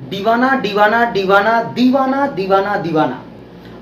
दीवाना दीवाना दीवाना दीवाना दीवाना दीवाना।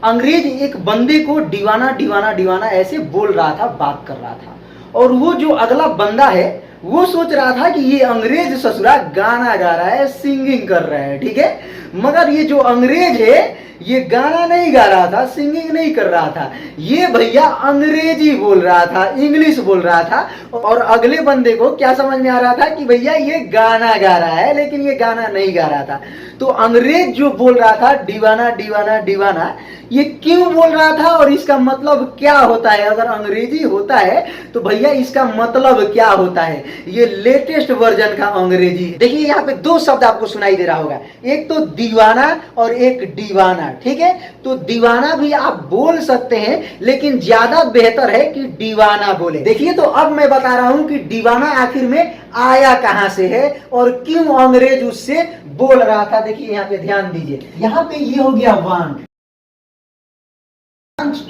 अंग्रेज एक बंदे को दीवाना दीवाना दीवाना ऐसे बोल रहा था, बात कर रहा था। और वो जो अगला बंदा है वो सोच रहा था कि ये अंग्रेज ससुरा गाना गा रहा है, सिंगिंग कर रहा है, ठीक है। मगर ये जो अंग्रेज है ये गाना नहीं गा रहा था, सिंगिंग नहीं कर रहा था, ये भैया अंग्रेजी बोल रहा था, इंग्लिश बोल रहा था। और अगले बंदे को क्या समझ में आ रहा था कि भैया ये गाना गा रहा है, लेकिन ये गाना नहीं गा रहा था। तो अंग्रेज जो बोल रहा था दीवाना दीवाना दीवाना, ये क्यों बोल रहा था और इसका मतलब क्या होता है? अगर अंग्रेजी होता है तो भैया इसका मतलब क्या होता है? ये लेटेस्ट वर्जन का अंग्रेजी। देखिए यहाँ पे दो शब्द आपको सुनाई दे रहा होगा, एक तो दीवाना और एक दीवाना, ठीक है। तो दीवाना भी आप बोल सकते हैं, लेकिन ज्यादा बेहतर है कि दीवाना बोले। देखिए तो अब मैं बता रहा हूं कि दीवाना आखिर में आया कहां से है और क्यों अंग्रेज उससे बोल रहा था। देखिए यहाँ पे ध्यान दीजिए, यहाँ पे ये हो गया वांट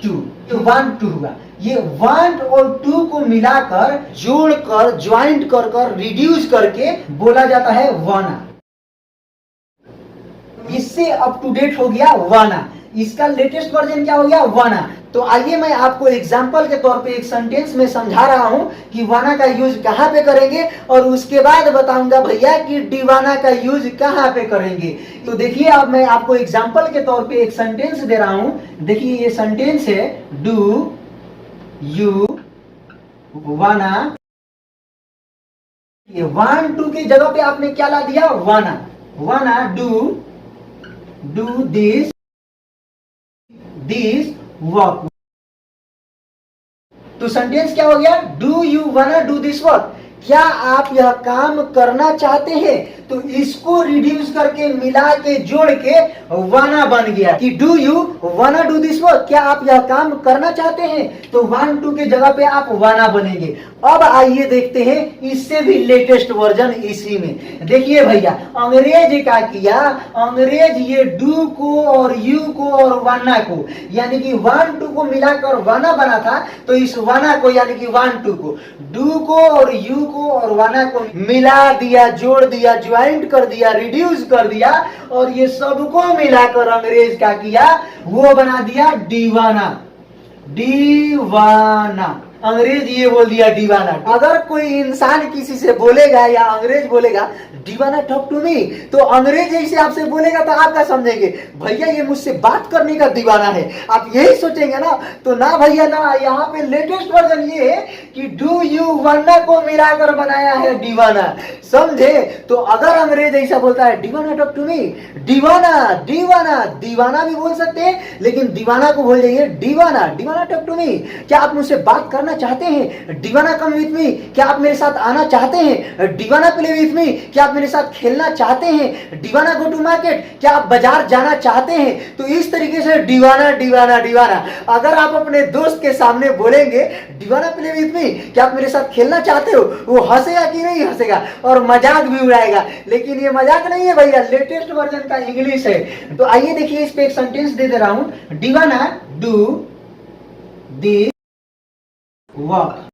टू, वांट टू हुआ। ये वांट और टू को मिलाकर जोड़कर ज्वाइंट कर कर रिड्यूस करके बोला जाता है वाना। इससे अप टू डेट हो गया वाना, इसका लेटेस्ट वर्जन क्या हो गया? वाना। तो आइए मैं आपको एग्जांपल के तौर पे एक सेंटेंस में समझा रहा हूं कि वाना का यूज कहां पे करेंगे, और उसके बाद बताऊंगा भैया कि दीवाना का यूज कहां पे करेंगे। तो देखिए अब मैं आपको एग्जांपल के तौर पे एक सेंटेंस दे रहा हूं। देखिए ये सेंटेंस है, डू यू वाना। ये वान टू की जगह पे आपने क्या ला दिया? वाना। वाना डू दिस वर्क। तो सेंटेंस क्या हो गया? Do you wanna do this work. क्या आप यह काम करना चाहते हैं? तो इसको रिड्यूस करके मिला के जोड़ के वाना बन गया कि do you wanna do this work. क्या आप यह काम करना चाहते हैं? तो वान टू के जगह पे आप वाना बनेंगे। अब आइए देखते हैं इससे भी लेटेस्ट वर्जन इसी में। देखिए भैया अंग्रेज क्या किया, अंग्रेज ये डू को और यू को और वाना को यानी कि वान टू को मिलाकर वाना बना था। तो इस वाना को यानी कि वान टू को, डू को और यू को और वाना को मिला दिया, जोड़ दिया, ज्वाइंट कर दिया, रिड्यूस कर दिया, और ये सबको मिलाकर अंग्रेज क्या किया? वो बना दिया दीवाना। दीवाना अंग्रेज ये बोल दिया दीवाना। अगर कोई इंसान किसी से बोलेगा या अंग्रेज बोलेगा दीवाना टॉक टू मी, तो अंग्रेज जैसे आपसे बोलेगा तो आप क्या समझेंगे? भैया ये मुझसे बात करने का दीवाना है, आप यही सोचेंगे ना। तो ना भैया ना, यहाँ पे लेटेस्ट वर्जन ये है कि डू यू वाना को मिलाकर बनाया है दीवाना, समझे? तो अगर अंग्रेज ऐसा बोलता है दीवाना टॉक टू मी, दीवाना दीवाना दीवाना भी बोल सकते हैं, लेकिन दीवाना को बोल जाइए दीवाना, दीवाना टॉक टू मी। क्या आप मुझसे बात करना चाहते हैं? दीवाना कम विथ मी। क्या आप मेरे साथ आना चाहते हैं? दीवाना प्ले विथ मी। क्या आप मेरे साथ खेलना चाहते हैं? दीवाना गो टू मार्केट। क्या आप बाजार जाना चाहते हैं? तो इस तरीके से दीवाना दीवाना दीवाना। अगर आप अपने दोस्त के सामने बोलेंगे दीवाना प्ले विथ मी, क्या आप मेरे साथ खेलना चाहते हो, वो हंसेगा कि नहीं हंसेगा, और मजाक भी उड़ाएगा। लेकिन ये मजाक नहीं है भैया, लेटेस्ट वर्जन का इंग्लिश है। तो आइए देखिए इस पे एक सेंटेंस दे दे रहा हूं, दीवाना डू दिस वर्क।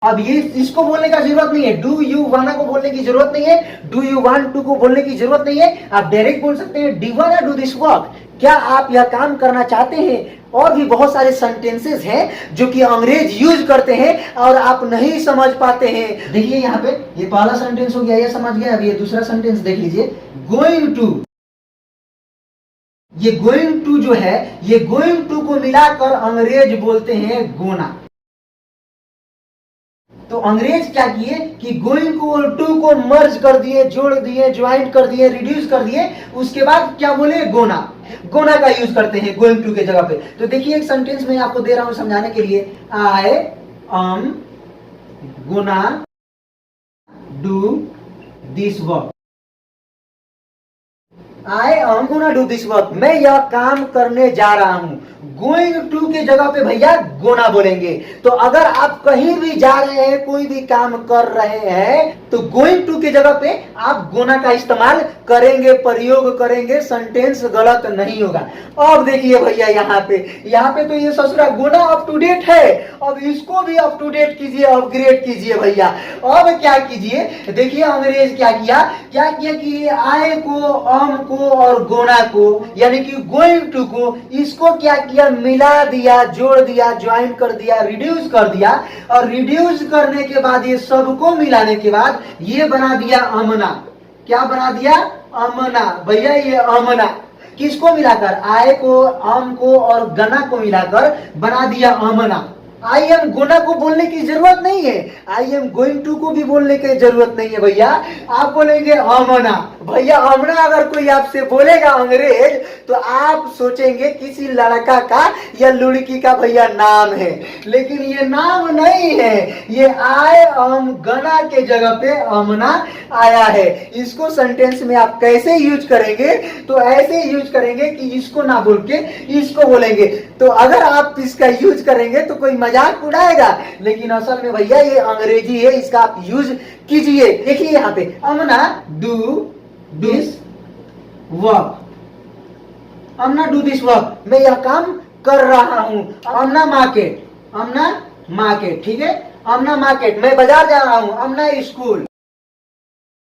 अब ये इसको बोलने का जरूरत नहीं है, डू यू वाना को बोलने की जरूरत नहीं है, डू यू वांट टू को बोलने की जरूरत नहीं है। आप डायरेक्ट बोल सकते हैं दीवाना डू दिस वर्क। क्या आप यह काम करना चाहते हैं? और भी बहुत सारे सेंटेंसेस हैं जो कि अंग्रेज यूज करते हैं और आप नहीं समझ पाते हैं। देखिए यहाँ पे ये पहला सेंटेंस हो गया, ये समझ गया। अभी ये दूसरा सेंटेंस देख लीजिए, गोइंग टू। ये गोइंग टू जो है, ये गोइंग टू को मिलाकर अंग्रेज बोलते हैं गोना। तो अंग्रेज क्या किए कि गोइंग को और टू को मर्ज कर दिए, जोड़ दिए, ज्वाइंट कर दिए, रिड्यूस कर दिए। उसके बाद क्या बोले? गोना। गोना का यूज करते हैं गोइंग टू के जगह पे। तो देखिए एक सेंटेंस में आपको दे रहा हूं समझाने के लिए, I am gonna do this work. I am gonna do this work, मैं यह काम करने जा रहा हूं। गोइंग टू के जगह पे भैया गोना बोलेंगे। तो अगर आप कहीं भी जा रहे हैं, कोई भी काम कर रहे हैं, तो गोइंग टू के जगह पे आप गोना का इस्तेमाल करेंगे, प्रयोग करेंगे, सेंटेंस गलत नहीं होगा। अब देखिए भैया यहाँ पे तो ये ससुरा गोना अप टू डेट है। अब इसको भी अप टू डेट कीजिए, अपग्रेड कीजिए भैया। अब क्या कीजिए, देखिए अंग्रेज क्या किया कि आए को, अम को और गोना को यानी कि गोइंग टू को, इसको क्या किया, मिला दिया, जोड़ दिया, ज्वाइन कर दिया, रिड्यूस कर दिया। और रिड्यूस करने के बाद ये सबको मिलाने के बाद ये बना दिया अमना। क्या बना दिया, अमना। भैया ये अमना किसको मिलाकर, आय को, अम को और गना को मिलाकर बना दिया अमना। आई एम गोना को बोलने की जरूरत नहीं है, आई एम गोइंग टू को भी बोलने की जरूरत नहीं है भैया। आप बोलेंगे अमना। भैया अमना अगर कोई आपसे बोलेगा अंग्रेज, तो आप सोचेंगे किसी लड़का का या लड़की का भैया नाम है, लेकिन ये नाम नहीं है। ये आई एम गना के जगह पे अमना आया है। इसको सेंटेंस में आप कैसे यूज करेंगे, तो ऐसे यूज करेंगे कि इसको ना बोल के इसको बोलेंगे। तो अगर आप इसका यूज करेंगे तो कोई मजाक उड़ाएगा, लेकिन असल में भैया ये अंग्रेजी है, इसका आप यूज कीजिए। देखिए यहाँ पे अमना do this work, Amna do this work, मैं यह काम कर रहा हूं। अमना मार्केट, अमना मार्केट, ठीक है, अमना मार्केट, मैं बाजार जा रहा हूं। अमना स्कूल,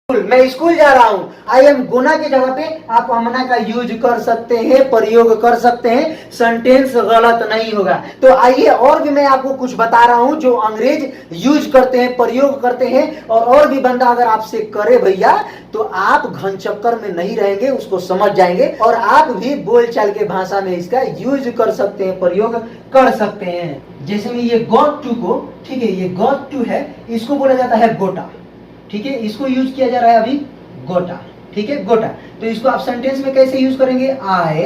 मैं स्कूल जा रहा हूं। आई एम गोना के जगह पे आप अमना का यूज कर सकते हैं, प्रयोग कर सकते हैं, सेंटेंस गलत नहीं होगा। तो आइए और भी मैं आपको कुछ बता रहा हूं जो अंग्रेज यूज करते हैं, प्रयोग करते हैं। और भी बंदा अगर आपसे करे भैया, तो आप घन चक्कर में नहीं रहेंगे, उसको समझ जाएंगे और आप भी बोलचाल के भाषा में इसका यूज कर सकते हैं, प्रयोग कर सकते हैं। जैसे में ये गॉट टू को, ठीक है, ये गॉट टू है, इसको बोला जाता है गोटा, ठीक है, इसको यूज किया जा रहा है अभी गोटा, ठीक है, गोटा। तो इसको आप सेंटेंस में कैसे यूज करेंगे, आई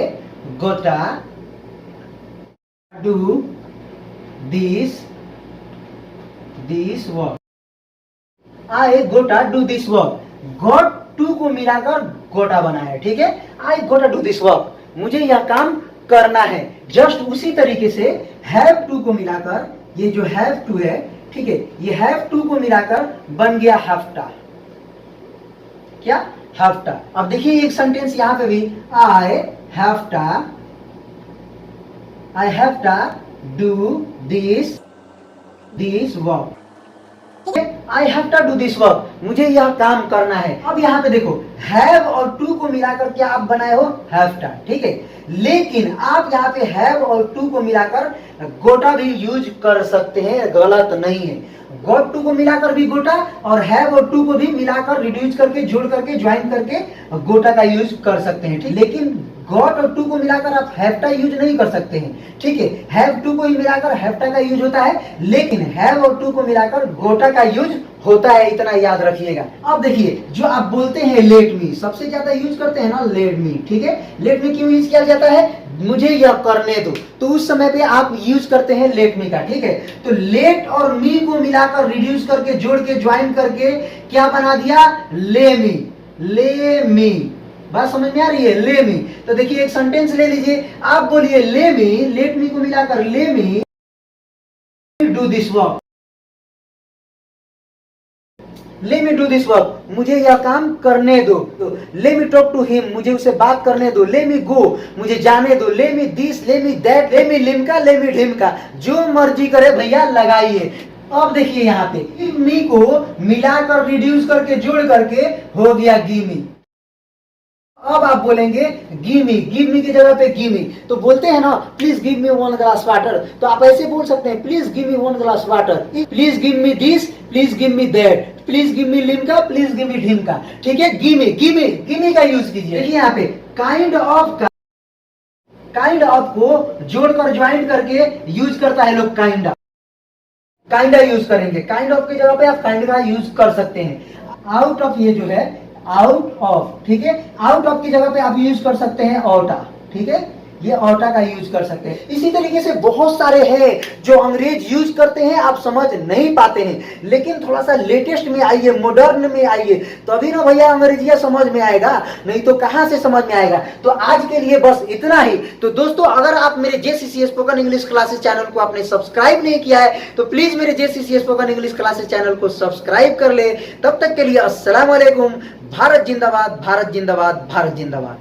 gotta do this work, I gotta do this work. Got to को मिलाकर गोटा बना है, ठीक है, आई गोटा डू दिस वर्क, मुझे यह काम करना है। जस्ट उसी तरीके से हैव टू को मिलाकर, ये जो हैव टू है, ठीक है, ये हैव टू को मिलाकर बन गया हैफ्टा। क्या, हैफ्टा। अब देखिए एक सेंटेंस यहां पे भी, I have to do this work, I have to do this work, मुझे यह काम करना है। अब यहाँ पे देखो हैव और टू को मिलाकर क्या आप बनाए हो, हैफ्टा, ठीक है। लेकिन आप यहाँ पे हैव और टू को मिलाकर गोटा भी यूज कर सकते हैं, गलत नहीं है। गॉट टू को मिलाकर भी गोटा और हैव और टू को भी मिलाकर रिड्यूस करके, जोड़ करके, ज्वाइन करके गोटा का यूज कर सकते हैं, ठीक। लेकिन गॉट और टू को मिलाकर आप हैफ्टा यूज नहीं कर सकते हैं, ठीक है। हैव टू को ही मिलाकर हैफ्टा का यूज होता है, लेकिन हैव और टू को मिलाकर गोटा का यूज होता है, इतना याद रखिएगा। अब देखिए जो आप बोलते हैं लेट मी, सबसे ज्यादा यूज करते हैं ना लेट मी, ठीक है। लेट मी क्यों यूज किया जाता है, मुझे यह करने दो, तो उस समय पे आप यूज करते हैं लेट मी का, ठीक है। तो लेट और मी को मिलाकर, रिड्यूस करके, जोड़ के, ज्वाइन करके क्या बना दिया, ले मी। बात समझ में आ रही है, ले मी। तो देखिए एक सेंटेंस ले लीजिए, आप बोलिए ले मी, लेट मी को मिलाकर ले मी डू दिस वर्क, ले मी डू दिस वर्क, मुझे यह काम करने दो। तो ले मी टॉक टू हिम, मुझे उसे बात करने दो। ले मी गो, मुझे जाने दो। ले मी दिस, ले मी दैट, ले मी लिमका, ले मी ढिमका, जो मर्जी करे भैया लगाइए। अब देखिए यहाँ पे मी को मिलाकर, रिड्यूस करके, जोड़ करके हो गया गिमी। अब आप बोलेंगे गिव मी की जगह पे गिव मी। तो बोलते हैं ना please give me 1 glass water, तो आप ऐसे बोल सकते हैं please give me 1 glass water, please give me this, please give me that, please give me Limca, please give me ढिमका, ठीक है। गिव मी का यूज कीजिए। देखिए यहाँ पे काइंड ऑफ को जोड़कर, ज्वाइन करके यूज करता है लोग काइंडा यूज करेंगे। काइंड ऑफ की जगह पे आप काइंड का यूज कर सकते हैं। आउट ऑफ, ये जो है आउट ऑफ, ठीक है, आउट ऑफ की जगह पे आप यूज कर सकते हैं औटा, ठीक है। ये ऑटा का यूज कर सकते हैं। इसी तरीके से बहुत सारे हैं जो अंग्रेज यूज करते हैं, आप समझ नहीं पाते हैं, लेकिन थोड़ा सा लेटेस्ट में आइए, मॉडर्न में आइए, तभी ना भैया अंग्रेजिया समझ में आएगा, नहीं तो कहां से समझ में आएगा। तो आज के लिए बस इतना ही। तो दोस्तों, अगर आप मेरे JCC spoken English classes channel को आपने सब्सक्राइब नहीं किया है तो प्लीज मेरे JCC spoken English classes channel को सब्सक्राइब कर ले। तब तक के लिए अस्सलाम वालेकुम। भारत जिंदाबाद, भारत जिंदाबाद, भारत जिंदाबाद।